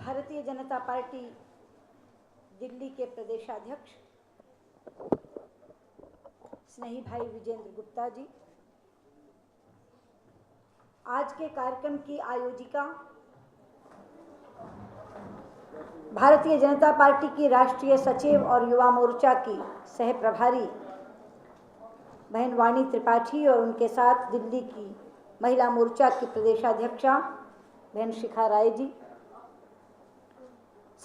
Bharatiya Janata party Delhi के प्रदेशाध्यक्ष स्नेही भाई विजेंद्र गुप्ता जी, आज के कार्यक्रम की आयोजिका भारतीय जनता पार्टी की राष्ट्रीय सचिव और युवा मोर्चा की सह प्रभारी बहन वाणी त्रिपाठी और उनके साथ दिल्ली की महिला मोर्चा की प्रदेशाध्यक्षा बहन शिखा राय जी,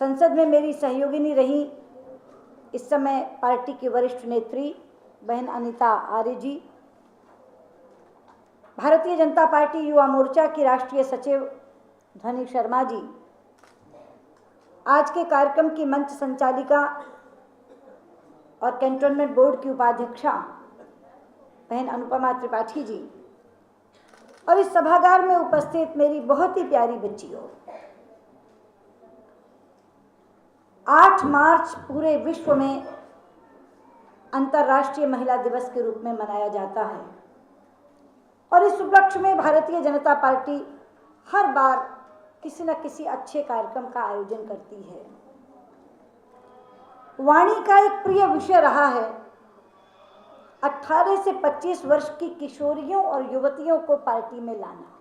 संसद में मेरी सहयोगिनी रही इस समय पार्टी की वरिष्ठ नेत्री बहन अनीता आर्य जी, भारतीय जनता पार्टी युवा मोर्चा की राष्ट्रीय सचिव ध्वनि शर्मा जी, आज के कार्यक्रम की मंच संचालिका और कैंटोनमेंट बोर्ड की उपाध्यक्षा बहन अनुपमा त्रिपाठी जी और इस सभागार में उपस्थित मेरी बहुत ही प्यारी बच्चियों। 8 मार्च पूरे विश्व में अंतर्राष्ट्रीय महिला दिवस के रूप में मनाया जाता है और इस उपलक्ष्य में भारतीय जनता पार्टी हर बार किसी न किसी अच्छे कार्यक्रम का आयोजन करती है। वाणी का एक प्रिय विषय रहा है 18 से 25 वर्ष की किशोरियों और युवतियों को पार्टी में लाना,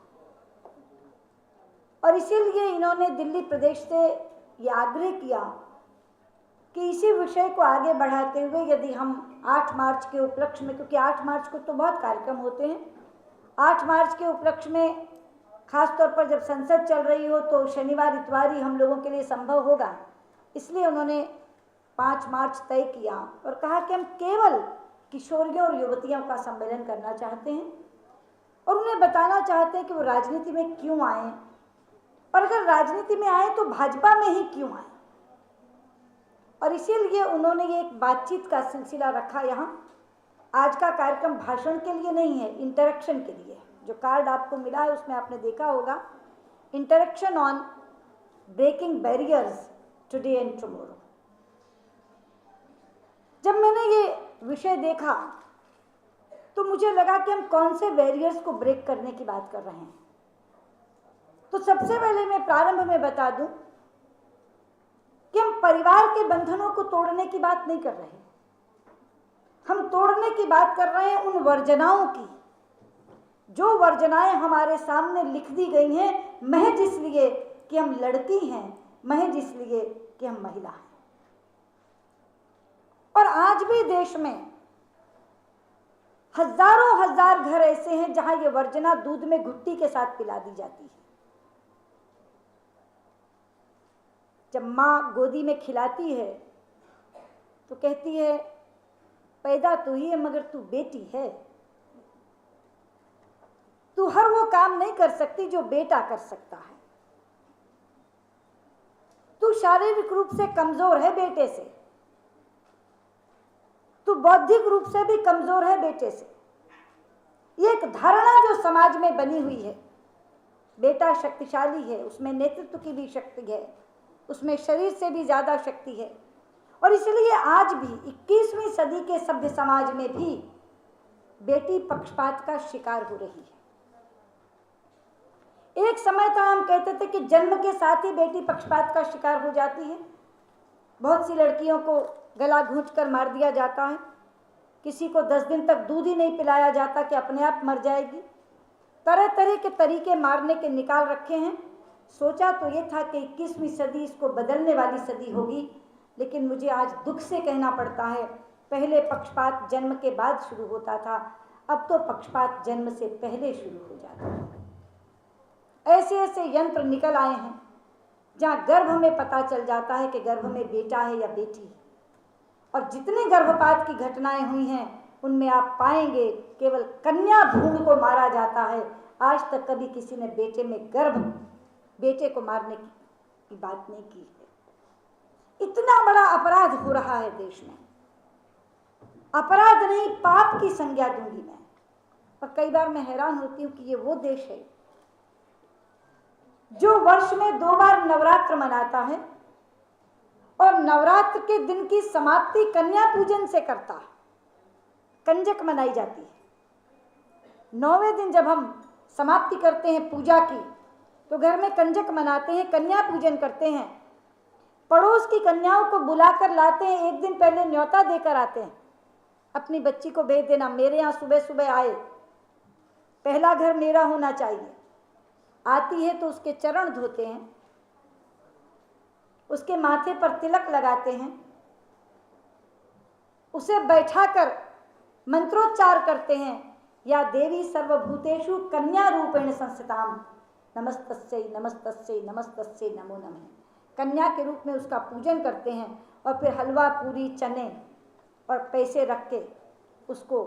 और इसीलिए इन्होंने दिल्ली प्रदेश से ये आग्रह किया कि इसी विषय को आगे बढ़ाते हुए यदि हम 8 मार्च के उपलक्ष्य में, क्योंकि 8 मार्च को तो बहुत कार्यक्रम होते हैं, 8 मार्च के उपलक्ष्य में खास तौर पर जब संसद चल रही हो तो शनिवार इतवार ही हम लोगों के लिए संभव होगा, इसलिए उन्होंने 5 मार्च तय किया और कहा कि हम केवल किशोरियों और युवतियों का सम्मेलन करना चाहते हैं और उन्हें बताना चाहते हैं कि वो राजनीति में क्यों आए, और अगर राजनीति में आए तो भाजपा में ही क्यों आए। और इसीलिए उन्होंने ये एक बातचीत का सिलसिला रखा यहाँ। आज का कार्यक्रम भाषण के लिए नहीं है, इंटरेक्शन के लिए। जो कार्ड आपको मिला है उसमें आपने देखा होगा, interaction on breaking barriers today and tomorrow. जब मैंने ये विषय देखा तो मुझे लगा कि हम कौन से बैरियर्स को ब्रेक करने की बात कर रहे हैं। तो सबसे पहले मैं प्रारंभ में बता दूं कि हम परिवार के बंधनों को तोड़ने की बात नहीं कर रहे, हम तोड़ने की बात कर रहे हैं उन वर्जनाओं की जो वर्जनाएं हमारे सामने लिख दी गई हैं महज इसलिए कि हम लड़की हैं, महज इसलिए कि हम महिला हैं। और आज भी देश में हजारों हजार घर ऐसे हैं जहां ये वर्जना दूध में घुट्टी के साथ पिला दी जाती है। जब माँ गोदी में खिलाती है तो कहती है पैदा तो ही है मगर तू बेटी है, तू हर वो काम नहीं कर सकती जो बेटा कर सकता है, तू शारीरिक रूप से कमजोर है बेटे से, तू बौद्धिक रूप से भी कमजोर है बेटे से। ये एक धारणा जो समाज में बनी हुई है, बेटा शक्तिशाली है, उसमें नेतृत्व की भी शक्ति है, उसमें शरीर से भी ज्यादा शक्ति है। और इसलिए आज भी 21वीं सदी के सभ्य समाज में भी बेटी पक्षपात का शिकार हो रही है। एक समय था हम कहते थे कि जन्म के साथ ही बेटी पक्षपात का शिकार हो जाती है। बहुत सी लड़कियों को गला घोंचकर मार दिया जाता है, किसी को 10 दिन तक दूध ही नहीं पिलाया जाता कि अपने आप मर जाएगी। तरह तरह के तरीके मारने के निकाल रखे हैं। सोचा तो ये था कि 21वीं सदी इसको बदलने वाली सदी होगी, लेकिन मुझे आज दुख से कहना पड़ता है पहले पक्षपात जन्म के बाद शुरू होता था, अब तो पक्षपात जन्म से पहले शुरू हो जाता है। ऐसे ऐसे यंत्र निकल आए हैं जहाँ गर्भ में पता चल जाता है कि गर्भ में बेटा है या बेटी है, और जितनी गर्भपात की घटनाएं हुई हैं उनमें आप पाएंगे केवल कन्या भ्रूण को मारा जाता है। आज तक कभी किसी ने बेटे को मारने की बात नहीं की है। इतना बड़ा अपराध हो रहा है देश में, अपराध नहीं पाप की संज्ञा दूंगी मैं। और कई बार मैं हैरान होती हूँ कि ये वो देश है जो वर्ष में 2 बार नवरात्र मनाता है और नवरात्र के दिन की समाप्ति कन्या पूजन से करता है। कंजक मनाई जाती है। 9वें दिन जब हम समाप्ति करते हैं पूजा की तो घर में कंजक मनाते हैं, कन्या पूजन करते हैं, पड़ोस की कन्याओं को बुलाकर लाते हैं, एक दिन पहले न्योता देकर आते हैं, अपनी बच्ची को भेज देना, मेरे यहाँ सुबह सुबह आए, पहला घर मेरा होना चाहिए। आती है तो उसके चरण धोते हैं, उसके माथे पर तिलक लगाते हैं, उसे बैठाकर मंत्रोच्चार करते हैं, या देवी सर्वभूतेषु कन्या रूपेण संस्थिताम नमस्तस्यै नमस्तस्यै नमस्तस्यै नमो नमः, कन्या के रूप में उसका पूजन करते हैं। और फिर हलवा पूरी चने और पैसे रख के उसको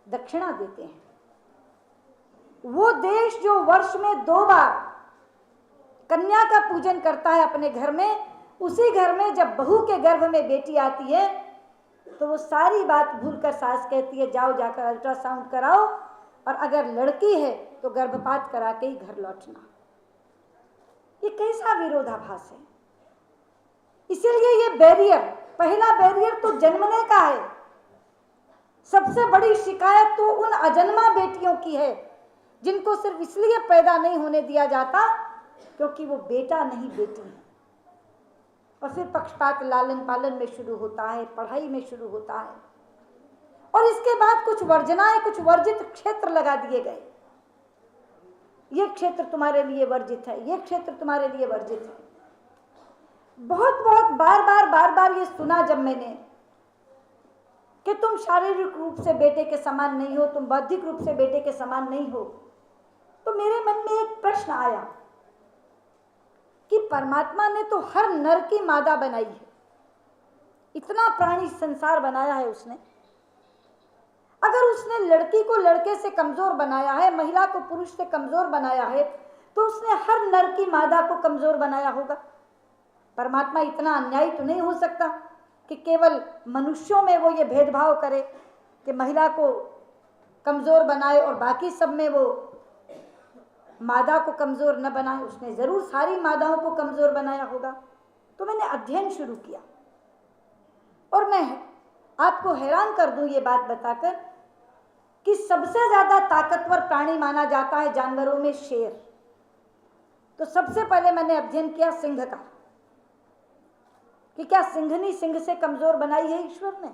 दक्षिणा देते हैं। वो देश जो वर्ष में 2 बार कन्या का पूजन करता है अपने घर में, उसी घर में जब बहू के गर्भ में बेटी आती है तो वो सारी बात भूलकर सास कहती है जाओ जाकर अल्ट्रासाउंड कराओ, और अगर लड़की है तो गर्भपात करा के ही घर लौटना। ये कैसा विरोधाभास है। इसीलिए ये बैरियर, पहला बैरियर तो जन्मने का है। सबसे बड़ी शिकायत तो उन अजन्मा बेटियों की है जिनको सिर्फ इसलिए पैदा नहीं होने दिया जाता क्योंकि वो बेटा नहीं बेटी है। और फिर पक्षपात लालन पालन में शुरू होता है, पढ़ाई में शुरू होता है, और इसके बाद कुछ वर्जनाएं, कुछ वर्जित क्षेत्र लगा दिए गए। ये क्षेत्र तुम्हारे लिए वर्जित है, ये क्षेत्र तुम्हारे लिए वर्जित है। बहुत बार बार ये सुना जब मैंने कि तुम शारीरिक रूप से बेटे के समान नहीं हो, तुम बौद्धिक रूप से बेटे के समान नहीं हो, तो मेरे मन में एक प्रश्न आया कि परमात्मा ने तो हर नर की मादा बनाई है, इतना प्राणी संसार बनाया है उसने। अगर उसने लड़की को लड़के से कमजोर बनाया है, महिला को पुरुष से कमजोर बनाया है, तो उसने हर नर की मादा को कमजोर बनाया होगा। परमात्मा इतना अन्यायी तो नहीं हो सकता कि केवल मनुष्यों में वो ये भेदभाव करे कि महिला को कमजोर बनाए और बाकी सब में वो मादा को कमजोर न बनाए। उसने जरूर सारी मादाओं को कमजोर बनाया होगा। तो मैंने अध्ययन शुरू किया और मैं आपको हैरान कर दूं ये बात बताकर कि सबसे ज्यादा ताकतवर प्राणी माना जाता है जानवरों में शेर। तो सबसे पहले मैंने अध्ययन किया सिंह का कि क्या सिंघनी सिंह से कमजोर बनाई है ईश्वर ने।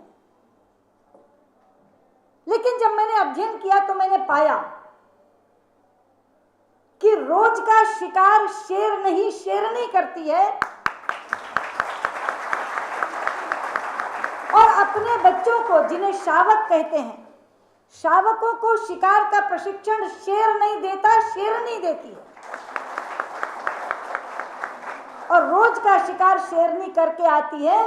लेकिन जब मैंने अध्ययन किया तो मैंने पाया कि रोज का शिकार शेर नहीं शेरनी करती है, और अपने बच्चों को, जिन्हें शावक कहते हैं, शावकों को शिकार का प्रशिक्षण शेर नहीं देता, शेरनी देती है। और रोज का शिकार शेरनी करके आती है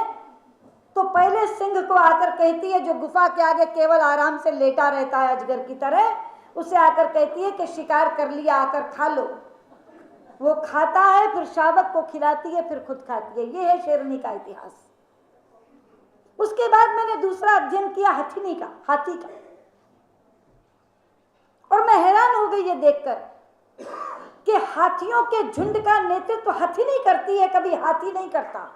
तो पहले सिंह को आकर कहती है, जो गुफा के आगे केवल आराम से लेटा रहता है अजगर की तरह, उसे आकर कहती है कि शिकार कर लिया, आकर खा लो। वो खाता है, फिर शावक को खिलाती है, फिर खुद खाती है। ये है शेरनी का इतिहास। उसके बाद मैंने दूसरा अध्ययन किया हथिनी का, हाथी का, और मैं हैरान हो गई ये देखकर कि हाथियों के झुंड का नेतृत्व हथिनी करती है, कभी हाथी नहीं करता।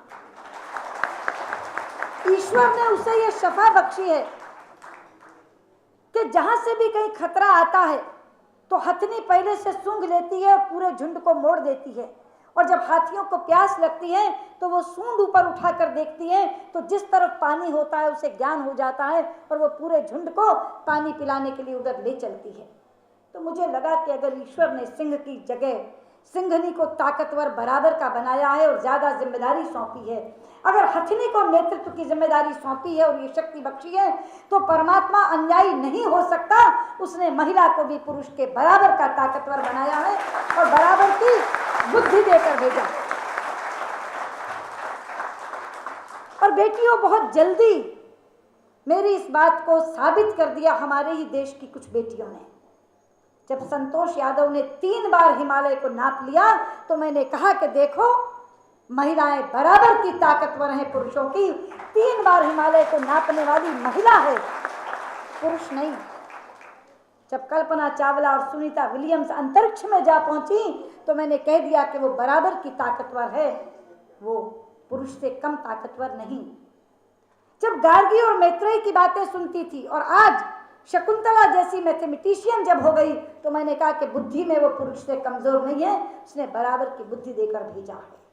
ईश्वर ने उसे ये शफा बख्शी है कि जहां से भी कहीं खतरा आता है तो हथिनी पहले से सूंघ लेती है और पूरे झुंड को मोड़ देती है। और जब हाथियों को प्यास लगती है तो वो सूंड ऊपर उठाकर देखती है, तो जिस तरफ पानी होता है उसे ज्ञान हो जाता है और वो पूरे झुंड को पानी पिलाने के लिए उधर ले चलती है। तो मुझे लगा कि अगर ईश्वर ने सिंह की जगह सिंघनी को ताकतवर बराबर का बनाया है और ज्यादा जिम्मेदारी सौंपी है, अगर हथिनी को नेतृत्व की जिम्मेदारी सौंपी है और ये शक्ति बख्शी है, तो परमात्मा अन्यायी नहीं हो सकता। उसने महिला को भी पुरुष के बराबर का ताकतवर बनाया है और बराबर की बुद्धि देकर भेजा। और बेटियों, बहुत जल्दी मेरी इस बात को साबित कर दिया हमारे ही देश की कुछ बेटियों ने। जब संतोष यादव ने 3 बार हिमालय को नाप लिया तो मैंने कहा कि देखो, महिलाएं बराबर की ताकतवर हैं पुरुषों की। 3 बार हिमालय को नापने वाली महिला है, पुरुष नहीं। जब कल्पना चावला और सुनीता विलियम्स अंतरिक्ष में जा पहुंची तो मैंने कह दिया कि वो बराबर की ताकतवर है, वो पुरुष से कम ताकतवर नहीं। जब गार्गी और मैत्रेयी की बातें सुनती थी और आज शकुंतला जैसी मैथमेटिशियन जब हो गई तो मैंने कहा कि बुद्धि में वो पुरुष से कमजोर नहीं है, उसने बराबर की बुद्धि देकर भेजा है।